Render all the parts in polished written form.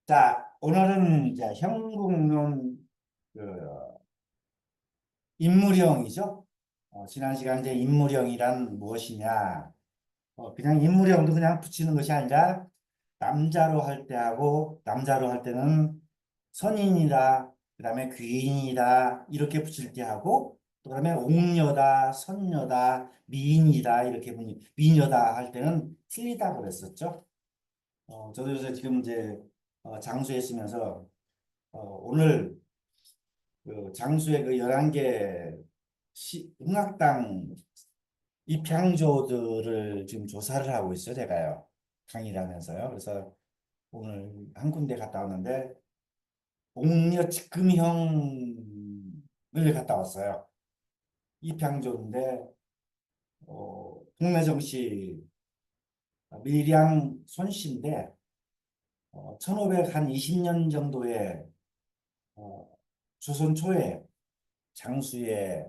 자, 오늘은 이제 형국론 그 인물형이죠. 지난 시간 이제 인물형이란 무엇이냐? 그냥 인물형도 그냥 붙이는 것이 아니라 남자로 할 때하고 남자로 할 때는 선인이다, 그다음에 귀인이다 이렇게 붙일 때 하고 또 그다음에 옥녀다, 선녀다, 미인이다 이렇게 미녀다 할 때는 틀리다고 그랬었죠. 저도 요새 지금 이제 장수에 쓰면서 오늘 그 장수의 그 11개 음악당 입향조들을 지금 조사를 하고 있어요, 제가요. 강의를 하면서요. 그래서 오늘 한 군데 갔다 왔는데, 옥녀 즉금형을 갔다 왔어요. 입향조인데, 동래정 씨, 밀양 손씨인데, 1520년 정도에, 조선 초에 장수에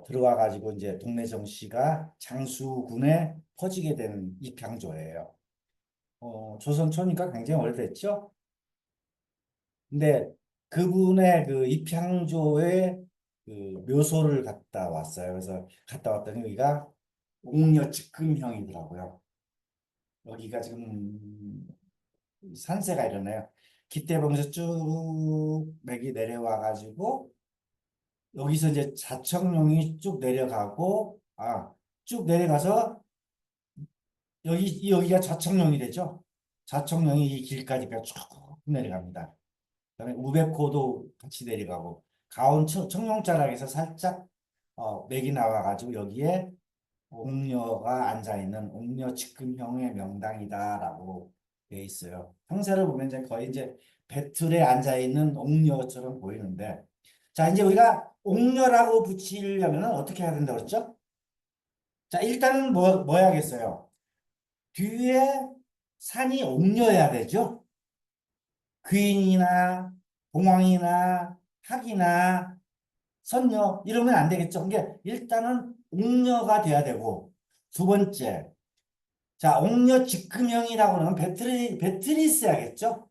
들어와 가지고 이제 동래정 씨가 장수군에 퍼지게 된 입향조예요. 조선초니까 굉장히 오래됐죠. 근데 그분의 그 입향조의 그 묘소를 갔다 왔어요. 그래서 갔다 왔더니 여기가 옥녀 즉금형이더라고요. 여기가 지금 산세가 이러네요. 기대 보면서 쭉 맥이 내려와 가지고 여기서 이제 자청룡이 쭉 내려가고 쭉 내려가서 여기가 자청령이 되죠. 자청령이 이 길까지 쭉 내려갑니다. 그다음에 우백호도 같이 내려가고 가온 청룡자락에서 살짝 맥이 나와가지고 여기에 옥녀가 앉아 있는 옥녀 측근형의 명당이다라고 돼 있어요. 형세를 보면 이제 거의 이제 배틀에 앉아 있는 옥녀처럼 보이는데, 자 이제 우리가 옥녀라고 붙이려면 어떻게 해야 된다고 그랬죠? 자 일단은 뭐 해야겠어요? 뒤에 산이 옥녀야 되죠. 귀인이나 봉황이나 학이나 선녀 이러면 안 되겠죠. 그러니까 일단은 옥녀가 돼야 되고, 두 번째, 자 옥녀 직금형이라고 하면 배틀이 있어야겠죠.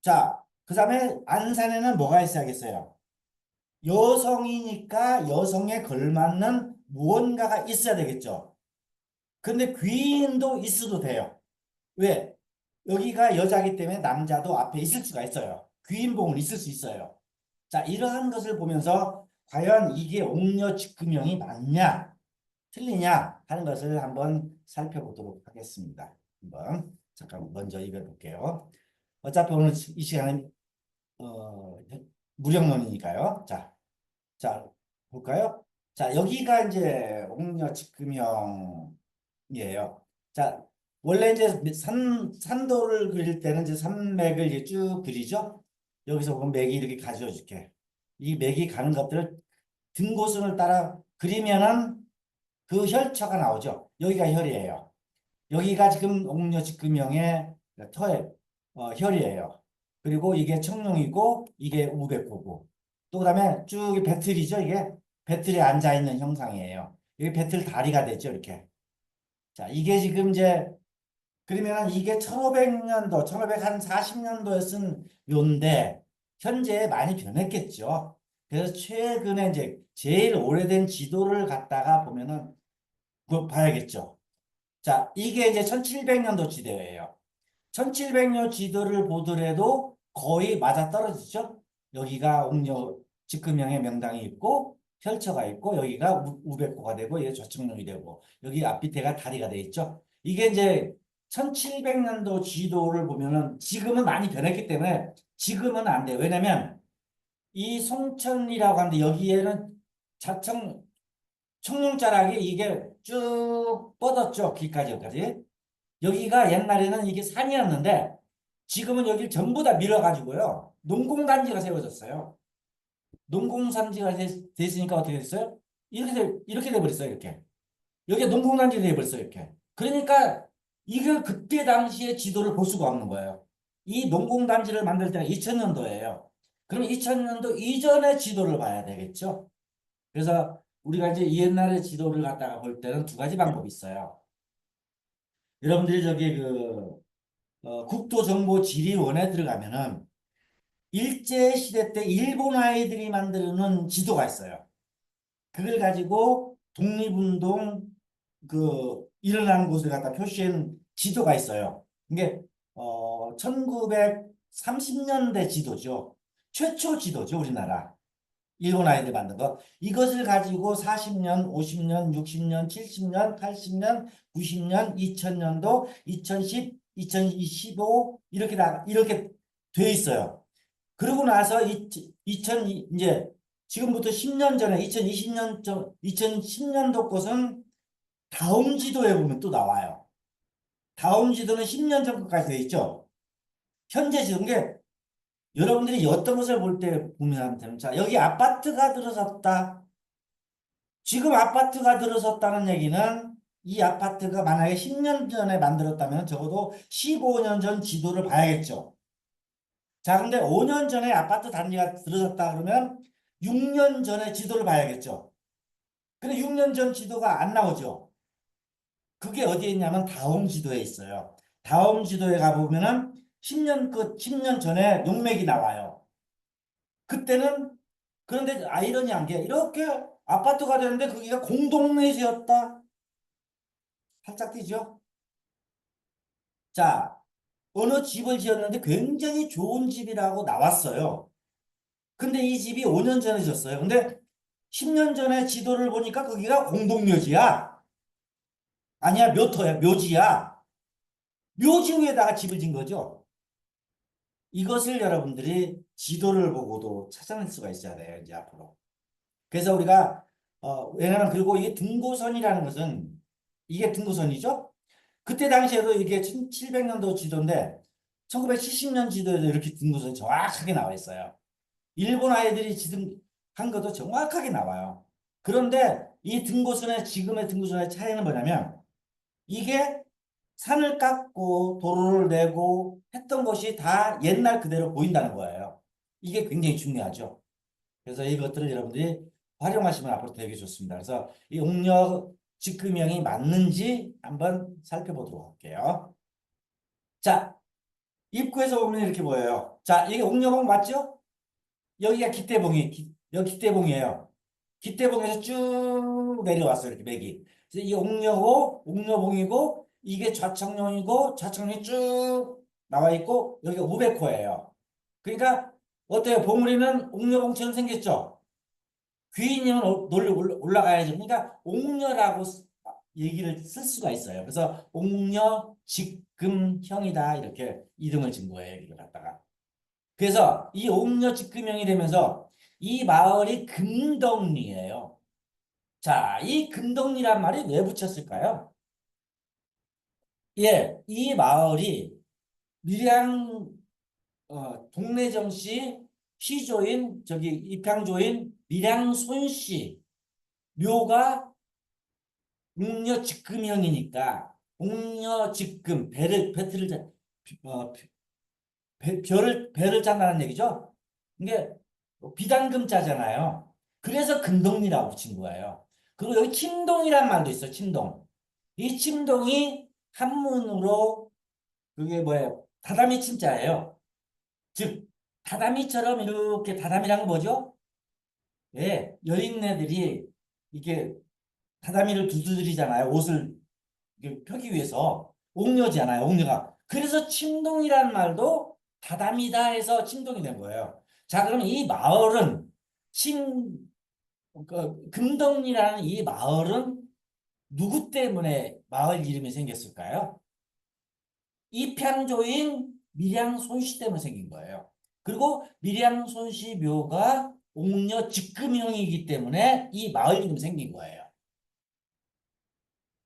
자 그다음에 안산에는 뭐가 있어야겠어요. 여성이니까 여성에 걸맞는 무언가가 있어야 되겠죠. 근데 귀인도 있어도 돼요. 왜? 여기가 여자기 때문에 남자도 앞에 있을 수가 있어요. 귀인봉은 있을 수 있어요. 자, 이러한 것을 보면서 과연 이게 옥녀 직금형이 맞냐, 틀리냐 하는 것을 한번 살펴보도록 하겠습니다. 한번 잠깐 먼저 읽어볼게요. 어차피 오늘 이 시간은 무령론이니까요. 자, 볼까요? 자, 여기가 이제 옥녀 직금형이에요. 자, 원래 이제 산도를 그릴 때는 이제 산맥을 이제 쭉 그리죠. 여기서 보면 맥이 이렇게 가져 줄게. 이 맥이 가는 것들을 등고선을 따라 그리면은 그 혈처가 나오죠. 여기가 혈이에요. 여기가 지금 옥녀 직금형의 혈이에요. 그리고 이게 청룡이고 이게 우백호고 또 그다음에 쭉 배틀이죠. 이게 배틀에 앉아 있는 형상이에요. 이게 배틀 다리가 되죠. 이렇게. 자, 이게 지금 이제 그러면 이게 1500년도, 1540년도에 쓴 묘인데 현재 많이 변했겠죠. 그래서 최근에 이제 제일 오래된 지도를 갖다가 보면은 그거 봐야겠죠. 자, 이게 이제 1700년도 지도예요. 1700년 지도를 보더라도 거의 맞아떨어지죠. 여기가 옥녀 직금형의 명당이 있고 혈처가 있고 여기가 우백호가 되고 이게 좌청룡이 되고 여기 앞밑에가 다리가 돼 있죠. 이게 이제 1700년도 지도를 보면은 지금은 많이 변했기 때문에 지금은 안 돼요. 왜냐면 이 송천이라고 하는데 여기에는 자청 청룡자락이 이게 쭉 뻗었죠. 길까지 여기까지. 여기가 옛날에는 이게 산이었는데 지금은 여기 전부 다 밀어가지고요. 농공단지가 세워졌어요. 농공단지가 됐으니까 어떻게 됐어요? 이렇게 돼버렸어요. 이렇게. 여기가 농공단지가 돼버렸어요. 이렇게. 그러니까 이걸 그때 당시의 지도를 볼 수가 없는 거예요. 이 농공단지를 만들 때가 2000년도예요. 그럼 2000년도 이전의 지도를 봐야 되겠죠. 그래서 우리가 이제 옛날의 지도를 갖다가 볼 때는 두 가지 방법이 있어요. 여러분들이 저기 국토정보지리원에 들어가면은 일제시대 때 일본 아이들이 만드는 지도가 있어요. 그걸 가지고 독립운동 일어난 곳을 갖다 표시한 지도가 있어요. 이게 1930년대 지도죠. 최초 지도죠, 우리나라. 일본 아이들 만든 거. 이것을 가지고 40년, 50년, 60년, 70년, 80년, 90년, 2000년도, 2010, 2025 이렇게 돼 있어요. 그러고 나서 이제 지금부터 10년 전에 2010년도 것은 다음 지도에 보면 또 나와요. 다음 지도는 10년 전 것까지 돼 있죠. 현재 지도. 게 여러분들이 어떤 것을 볼 때 보면 되면 자, 여기 아파트가 들어섰다. 지금 아파트가 들어섰다는 얘기는 이 아파트가 만약에 10년 전에 만들었다면 적어도 15년 전 지도를 봐야겠죠. 자, 근데 5년 전에 아파트 단지가 들어섰다 그러면 6년 전에 지도를 봐야겠죠. 근데 6년 전 지도가 안 나오죠. 그게 어디에 있냐면 다음 지도에 있어요. 다음 지도에 가보면은 10년 전에 용맥이 나와요. 그때는 그런데 아이러니한 게 이렇게 아파트가 되는데 거기가 공동묘지였다. 살짝 뛰죠. 자, 어느 집을 지었는데 굉장히 좋은 집이라고 나왔어요. 근데 이 집이 5년 전에 졌어요. 근데 10년 전에 지도를 보니까 거기가 공동묘지야. 아니야, 묘터야, 묘지야. 묘지 위에다가 집을 진 거죠. 이것을 여러분들이 지도를 보고도 찾아낼 수가 있어야 돼요, 이제 앞으로. 그래서 우리가, 왜냐면 그리고 이게 등고선이라는 것은 이게 등고선이죠? 그때 당시에도 이게 1700년도 지도인데 1970년 지도에도 이렇게 등고선이 정확하게 나와 있어요. 일본 아이들이 지등한 것도 정확하게 나와요. 그런데 이 등고선의 지금의 등고선의 차이는 뭐냐면 이게 산을 깎고 도로를 내고 했던 것이 다 옛날 그대로 보인다는 거예요. 이게 굉장히 중요하죠. 그래서 이것들을 여러분들이 활용하시면 앞으로 되게 좋습니다. 그래서 이 옥력 직급명이 맞는지 한번 살펴보도록 할게요. 자, 입구에서 보면 이렇게 보여요. 자, 이게 옥녀봉 맞죠? 여기가 여기 기대봉이에요. 기대봉에서 쭉 내려왔어요. 이렇게 맥이. 그래서 이 옥녀고, 옥녀봉이고, 이게 좌청룡이고, 좌청룡이 쭉 나와 있고, 여기가 우백호예요. 그러니까, 어때요? 봉우리는 옥녀봉처럼 생겼죠? 귀인이면 놀러 올라가야죠. 그러니까, 옥녀라고 얘기를 쓸 수가 있어요. 그래서 옥녀 직금형이다. 이렇게 이름을 진 거예요. 여기를 갖다가. 그래서 이 옥녀 직금형이 되면서 이 마을이 금덕리예요. 자, 이 금덕리란 말이 왜 붙였을까요? 예, 이 마을이 밀양 동래정씨 시조인 저기 입향조인 밀양 손씨 묘가 옥녀 직금형이니까 옥녀 직금 배틀을 어, 배를 짠다는 얘기죠. 이게 비단금자잖아요. 그래서 금동리라고 붙인 거예요. 그리고 여기 침동이란 말도 있어. 침동. 이 침동이 한문으로 그게 뭐예요? 다다미 침자예요. 즉 다다미처럼 이렇게 다다미란 건 뭐죠? 예, 여인네들이 이게 다다미를 두드리잖아요. 옷을 펴기 위해서 옥녀잖아요. 옥녀가. 그래서 침동이라는 말도 다담이다 해서 침동이 된 거예요. 자, 그럼 이 마을은 금동리라는 이 마을은 누구 때문에 마을 이름이 생겼을까요? 입향조인 밀양 손씨 때문에 생긴 거예요. 그리고 밀양 손씨 묘가 옥녀 직금형이기 때문에 이 마을 이름이 생긴 거예요.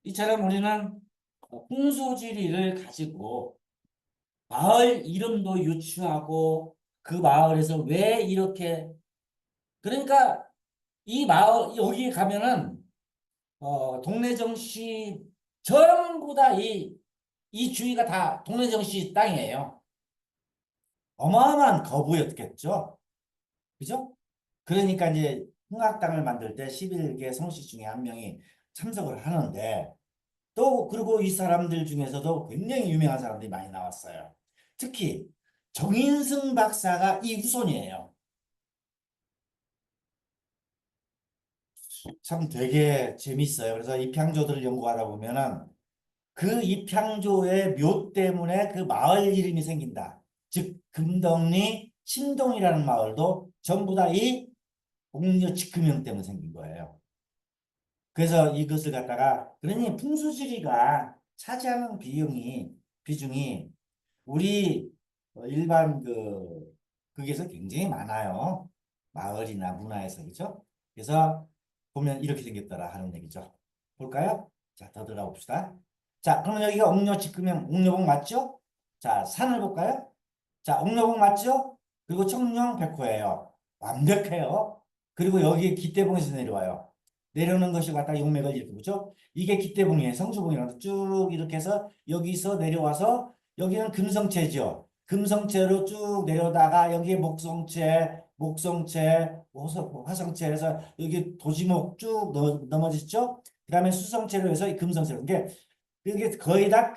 이처럼 우리는 홍소지리를 가지고 마을 이름도 유추하고 그 마을에서 왜 이렇게 그러니까 이 마을 여기 가면은 동래정씨 전부 다 이 주위가 다 동래정씨 땅이에요. 어마어마한 거부였겠죠. 그죠? 그러니까 이제 홍학당을 만들 때 11개 성씨 중에 한 명이 참석을 하는데 또 그리고 이 사람들 중에서도 굉장히 유명한 사람들이 많이 나왔어요. 특히 정인승 박사가 이 후손이에요. 참 되게 재밌어요. 그래서 입향조들을 연구하다 보면은 그 입향조의 묘 때문에 그 마을 이름이 생긴다. 즉 금덕리 신동이라는 마을도 전부 다 이 옥녀 직금형 때문에 생긴 거예요. 그래서 이것을 갖다가 그러니 풍수지리가 차지하는 비중이 우리 일반 거기에서 굉장히 많아요. 마을이나 문화에서 그죠? 그래서 보면 이렇게 생겼더라 하는 얘기죠. 볼까요? 자, 더 들어봅시다. 자, 그러면 여기가 옥녀 직금형 옥녀봉 맞죠? 자, 산을 볼까요? 자, 옥녀봉 맞죠? 그리고 청룡 백호예요. 완벽해요. 그리고 여기 기대봉에서 내려와요. 내려오는 것이 갖다 용맥을 이렇게 보죠. 이게 기대봉이에요. 성주봉이라고 쭉 이렇게 해서 여기서 내려와서 여기는 금성체죠. 금성체로 쭉 내려다가 여기에 목성체, 화성체에서 여기 도지목 쭉 넘어지죠. 그 다음에 수성체로 해서 이 금성체로. 이게 거의 다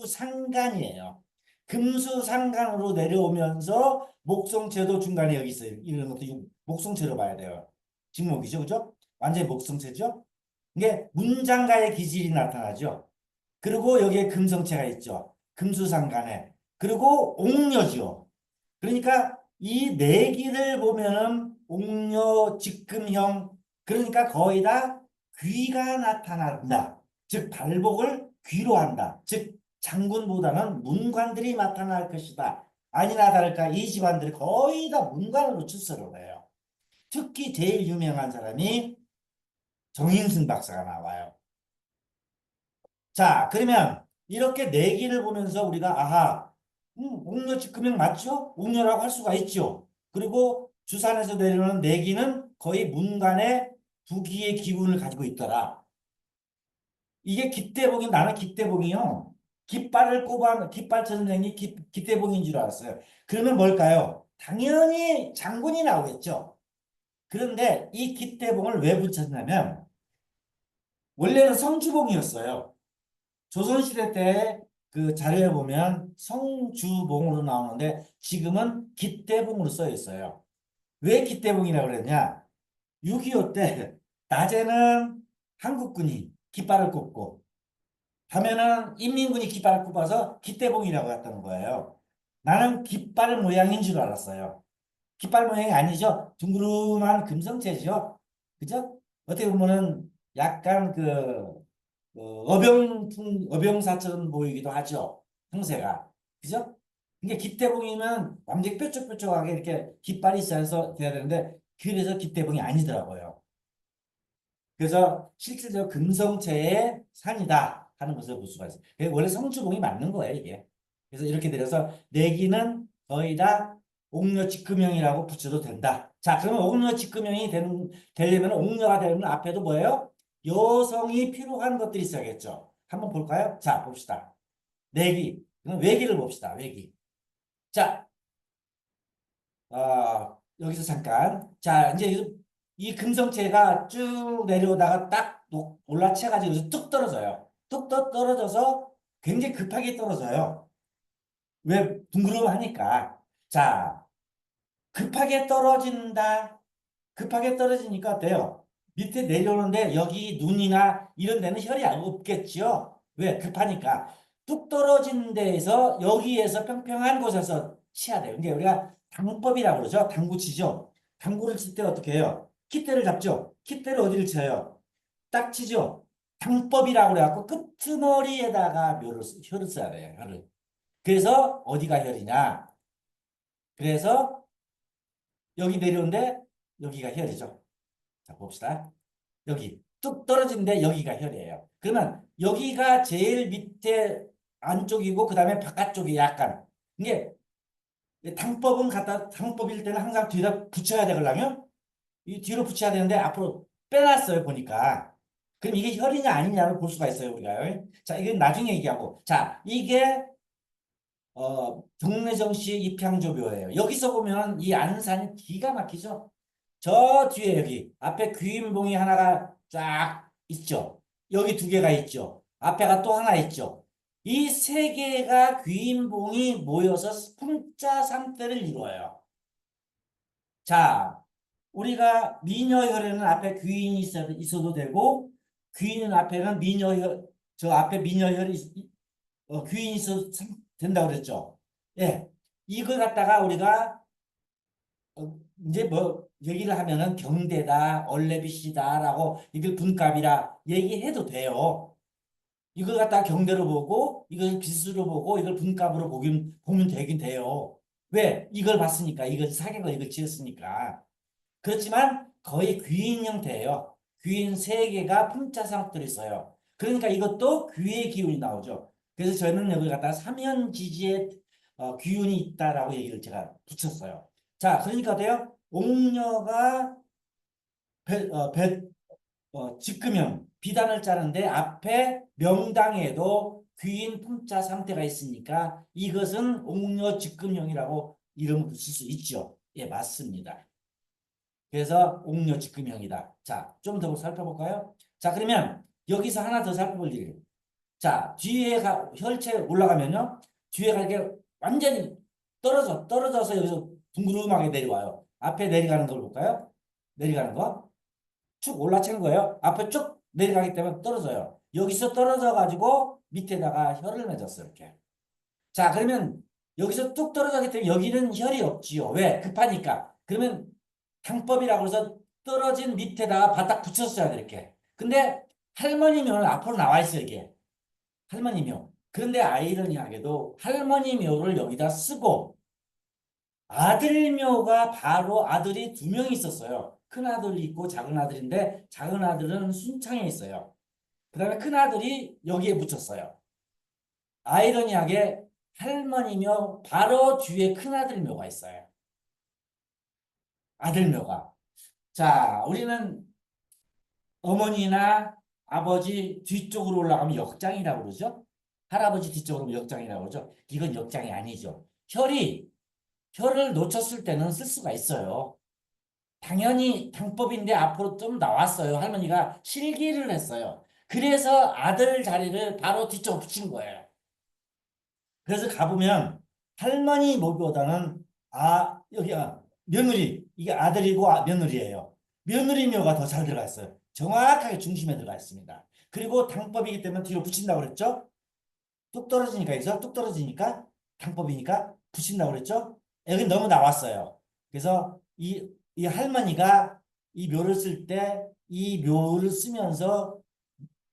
금수상간이에요. 금수상간으로 내려오면서 목성체도 중간에 여기 있어요. 이런 것도 목성체로 봐야 돼요. 직목이죠, 그죠? 완전히 목성체죠. 이게 문장가의 기질이 나타나죠. 그리고 여기에 금성체가 있죠. 금수상간에. 그리고 옥녀죠. 그러니까 이 네 기를 보면은 옥녀 직금형 그러니까 거의 다 귀가 나타난다. 즉 발복을 귀로 한다. 즉 장군보다는 문관들이 나타날 것이다. 아니나 다를까 이 집안들이 거의 다 문관으로 출세를 해요. 특히 제일 유명한 사람이 정인승 박사가 나와요. 자, 그러면 이렇게 내기를 보면서 우리가 아하, 옥녀 직금형 맞죠? 옥녀라고 할 수가 있죠. 그리고 주산에서 내려오는 내기는 거의 문간의 부기의 기운을 가지고 있더라. 이게 깃대봉이 나는 깃대봉이요. 깃발 선생이 깃대봉인 줄 알았어요. 그러면 뭘까요? 당연히 장군이 나오겠죠. 그런데 이 깃대봉을 왜 붙였냐면 원래는 성주봉이었어요. 조선시대 때 그 자료에 보면 성주봉으로 나오는데 지금은 깃대봉으로 써 있어요. 왜 깃대봉이라고 그랬냐? 6.25 때 낮에는 한국군이 깃발을 꽂고 밤에는 인민군이 깃발을 꼽아서 깃대봉이라고 했다는 거예요. 나는 깃발 모양인 줄 알았어요. 깃발 모양이 아니죠. 둥그름한 금성체죠. 그죠? 어떻게 보면은 약간 어병사처럼 보이기도 하죠. 형세가. 그죠? 이게 깃대봉이면 완전히 뾰족뾰족하게 이렇게 깃발이 있어서 돼야 되는데 그래서 깃대봉이 아니더라고요. 그래서 실질적으로 금성체의 산이다 하는 것을 볼 수가 있어요. 원래 성주봉이 맞는 거예요, 이게. 그래서 이렇게 내려서 내기는 거의 다 옥녀직금형이라고 붙여도 된다. 자, 그러면 옥녀직금형이 되려면 옥녀가 되려면 앞에도 뭐예요? 여성이 필요한 것들이 있어야겠죠. 한번 볼까요? 자, 봅시다. 내기. 그럼 외기를 봅시다. 외기. 자, 여기서 잠깐. 자, 이제 이 금성체가 쭉 내려오다가 딱 올라채가지고 여기서 뚝 떨어져요. 뚝 떨어져서 굉장히 급하게 떨어져요. 왜? 둥그름하니까. 자, 급하게 떨어진다. 급하게 떨어지니까 어때요? 밑에 내려오는데 여기 눈이나 이런 데는 혈이 없겠지요. 왜? 급하니까. 뚝 떨어진 데에서 여기에서 평평한 곳에서 치야 돼요. 그러니까 우리가 당법이라고 그러죠. 당구치죠. 당구를 칠 때 어떻게 해요? 깃대를 잡죠. 깃대를 어디를 쳐요? 딱 치죠. 당법이라고 그래갖고 끄트머리에다가 혀를 써야 돼요. 혀를. 그래서 어디가 혈이냐? 그래서 여기 내려오는데 여기가 혈이죠. 자, 봅시다. 여기 뚝 떨어지는데 여기가 혈이에요. 그러면 여기가 제일 밑에 안쪽이고 그 다음에 바깥쪽이 약간 이게 당법일 때는 항상 뒤에다 붙여야 되거든요. 이 뒤로 붙여야 되는데 앞으로 빼놨어요 보니까. 그럼 이게 혈이냐 아니냐를 볼 수가 있어요 우리가. 자, 이건 나중에 얘기하고. 자, 이게 정래정씨 입향조묘예요. 여기서 보면 이 안산이 기가 막히죠. 저 뒤에 여기 앞에 귀인봉이 하나가 쫙 있죠. 여기 두 개가 있죠. 앞에가 또 하나 있죠. 이 세 개가 귀인봉이 모여서 풍자 상태를 이루어요. 자, 우리가 미녀혈에는 앞에 귀인이 있어도 되고 귀인 앞에는 미녀혈 저 앞에 미녀혈이 귀인이 있어도 된다고 그랬죠. 예, 이걸 갖다가 우리가 이제 뭐 얘기를 하면은 경대다, 얼레빗이다라고 이걸 분값이라 얘기해도 돼요. 이걸 갖다가 경대로 보고 이걸 빗으로 보고 이걸 분값으로 보면 되긴 돼요. 왜? 이걸 봤으니까 이걸 사계가 이걸 지었으니까. 그렇지만 거의 귀인 형태예요. 귀인 세 개가 품자상 들어있어요. 그러니까 이것도 귀의 기운이 나오죠. 그래서 저는 여기 갖다 삼연지지의 기운이 있다라고 얘기를 제가 붙였어요. 자, 그러니까 돼요. 옥녀가 직금형 비단을 짜는데 앞에 명당에도 귀인 품자 상태가 있으니까 이것은 옥녀 직금형이라고 이름을 붙일 수 있죠. 예, 맞습니다. 그래서 옥녀 직금형이다. 자, 좀 더 살펴볼까요? 자, 그러면 여기서 하나 더 살펴볼 일이에요. 자, 뒤에가 혈체 올라가면요. 뒤에가 이렇게 완전히 떨어져서 여기서 둥그름하게 내려와요. 앞에 내려가는 걸 볼까요? 내려가는 거. 쭉 올라치는 거예요. 앞에 쭉 내려가기 때문에 떨어져요. 여기서 떨어져 가지고 밑에다가 혈을 맺었어요. 이렇게. 자, 그러면 여기서 뚝 떨어지기 때문에 여기는 혈이 없지요. 왜? 급하니까. 그러면 당법이라고 해서 떨어진 밑에다가 바닥 붙였어야 돼, 이렇게. 근데 할머니 묘는 앞으로 나와 있어요, 이게. 할머니 묘. 그런데 아이러니하게도 할머니 묘를 여기다 쓰고 아들 묘가 바로 아들이 두 명 있었어요. 큰 아들이 있고 작은 아들인데 작은 아들은 순창에 있어요. 그 다음에 큰 아들이 여기에 붙였어요. 아이러니하게 할머니묘 바로 뒤에 큰 아들 묘가 있어요. 아들 묘가. 자, 우리는 어머니나 아버지 뒤쪽으로 올라가면 역장이라고 그러죠. 할아버지 뒤쪽으로 오면 역장이라고 그러죠. 이건 역장이 아니죠. 혈을 놓쳤을 때는 쓸 수가 있어요. 당연히 당법인데 앞으로 좀 나왔어요. 할머니가 실기를 했어요. 그래서 아들 자리를 바로 뒤쪽으로 붙인 거예요. 그래서 가보면 할머니 묘보다는 여기가 며느리 이게 아들이고 며느리예요. 며느리 묘가 더 잘 들어가 있어요. 정확하게 중심에 들어가 있습니다. 그리고 당법이기 때문에 뒤로 붙인다고 그랬죠. 뚝 떨어지니까 여기서 뚝 떨어지니까 당법이니까 붙인다고 그랬죠. 여기 너무 나왔어요. 그래서 이 할머니가 이 묘를 쓸 때 이 묘를 쓰면서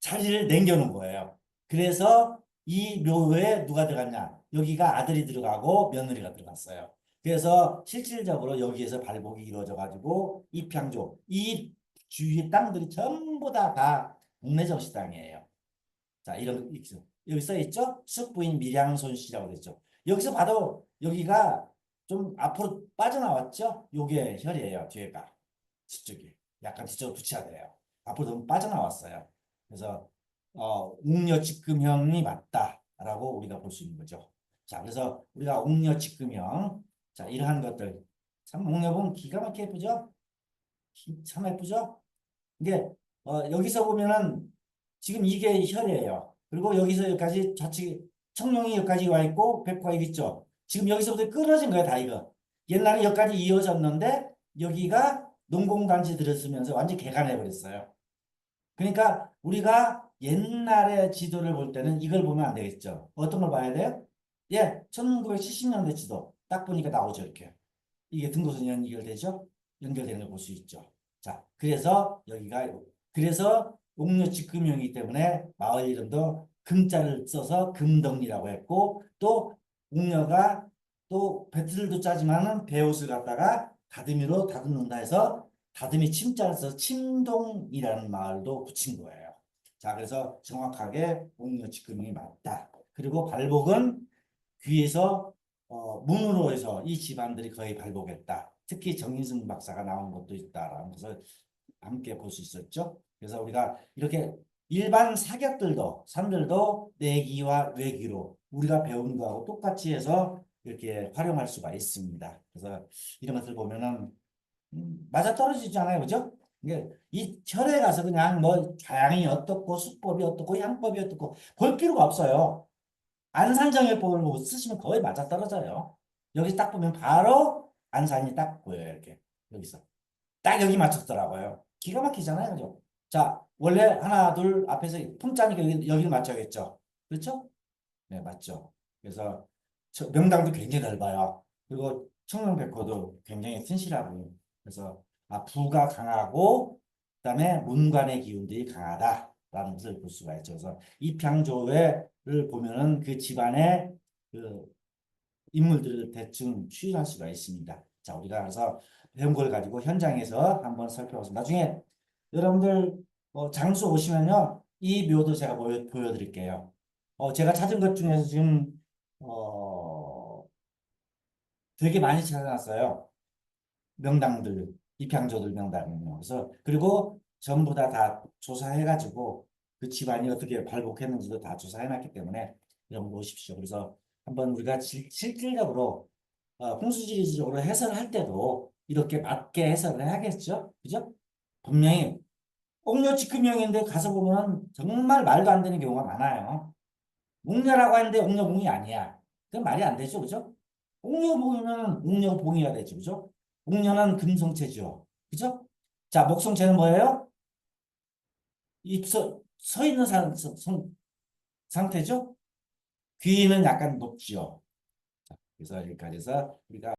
자리를 남겨놓은 거예요. 그래서 이 묘에 누가 들어갔냐? 여기가 아들이 들어가고 며느리가 들어갔어요. 그래서 실질적으로 여기에서 발복이 이루어져 가지고 입향조 이 주위의 땅들이 전부 다 동래정시 땅이에요. 자, 이런 여기 써 있죠? 숙부인 밀양손씨라고 됐죠. 여기서 봐도 여기가 좀 앞으로 빠져나왔죠? 요게 혈이에요. 뒤에가 뒤쪽이 약간 뒤쪽으로 붙여야 돼요. 앞으로 너무 빠져나왔어요. 그래서 옥녀직금형이 맞다라고 우리가 볼 수 있는 거죠. 자, 그래서 우리가 옥녀직금형 자 이러한 것들 참 옥녀봉 기가 막히게 예쁘죠? 참 예쁘죠? 이게 여기서 보면은 지금 이게 혈이에요. 그리고 여기서 여기까지 좌측 청룡이 여기까지 와 있고 백화 여기 있죠. 지금 여기서부터 끊어진 거예요, 다 이거. 옛날에 여기까지 이어졌는데 여기가 농공단지 들었으면서 완전 개간해 버렸어요. 그러니까 우리가 옛날의 지도를 볼 때는 이걸 보면 안 되겠죠. 어떤 걸 봐야 돼요? 예, 1970년대 지도 딱 보니까 나오죠, 이렇게. 이게 등고선 연결되죠? 연결되는 걸 볼 수 있죠. 자, 그래서 여기가 그래서 옥녀직금형이기 때문에 마을 이름도 금자를 써서 금덕리라고 했고 또 옥녀가 또 배틀도 짜지만은 배옷을 갖다가 다듬이로 다듬는다 해서 다듬이 침자를 써서 침동이라는 마을도 붙인 거예요. 자, 그래서 정확하게 옥녀직금형이 맞다. 그리고 발복은 귀에서 문으로 해서 이 집안들이 거의 발복했다. 특히 정인승 박사가 나온 것도 있다라는 것을 함께 볼 수 있었죠. 그래서 우리가 이렇게 일반 사격들도 산들도 내기와 외기로 우리가 배운 거하고 똑같이 해서 이렇게 활용할 수가 있습니다. 그래서 이런 것들 보면은 맞아 떨어지지 않아요, 그죠? 이게 이 철에 가서 그냥 뭐 좌양이 어떻고 수법이 어떻고 향법이 어떻고 볼 필요가 없어요. 안산정해법을 뭐 쓰시면 거의 맞아떨어져요. 여기 딱 보면 바로 안산이 딱 보여요. 이렇게 여기서 딱 여기 맞췄더라고요. 기가 막히잖아요, 그죠? 자, 원래 하나 둘 앞에서 품자니까 여기를 맞춰야겠죠. 그렇죠? 네, 맞죠. 그래서 명당도 굉장히 넓어요. 그리고 청명백호도 굉장히 튼실하고 그래서 부가 강하고 그다음에 문관의 기운들이 강하다라는 것을 볼 수가 있죠. 그래서 입향조회를 보면은 그 집안의 그 인물들을 대충 추리할 수가 있습니다. 자, 우리가 그래서 배운 걸 가지고 현장에서 한번 살펴보겠습니다. 나중에 여러분들 장수 오시면요, 이 묘도 제가 보여드릴게요. 제가 찾은 것 중에서 지금 어, 되게 많이 찾아놨어요. 명당들, 입향조들 명당은요. 그래서 그리고 전부 다 조사해가지고 그 집안이 어떻게 발복했는지도 다 조사해놨기 때문에 여러분 보십시오. 그래서 한번 우리가 실질적으로 풍수지리적으로 해설할 때도 이렇게 맞게 해설을 해야겠죠? 그죠? 분명히 옥녀지금형인데 가서 보면 정말 말도 안 되는 경우가 많아요. 옥녀라고 하는데 옥녀봉이 아니야. 그건 말이 안 되죠, 그죠? 옥녀봉이면 옥녀봉이어야 되죠, 그죠? 옥녀는 금성체죠, 그죠? 자, 목성체는 뭐예요? 서 있는 상태죠? 귀는 약간 높죠. 그래서 여기까지 해서 우리가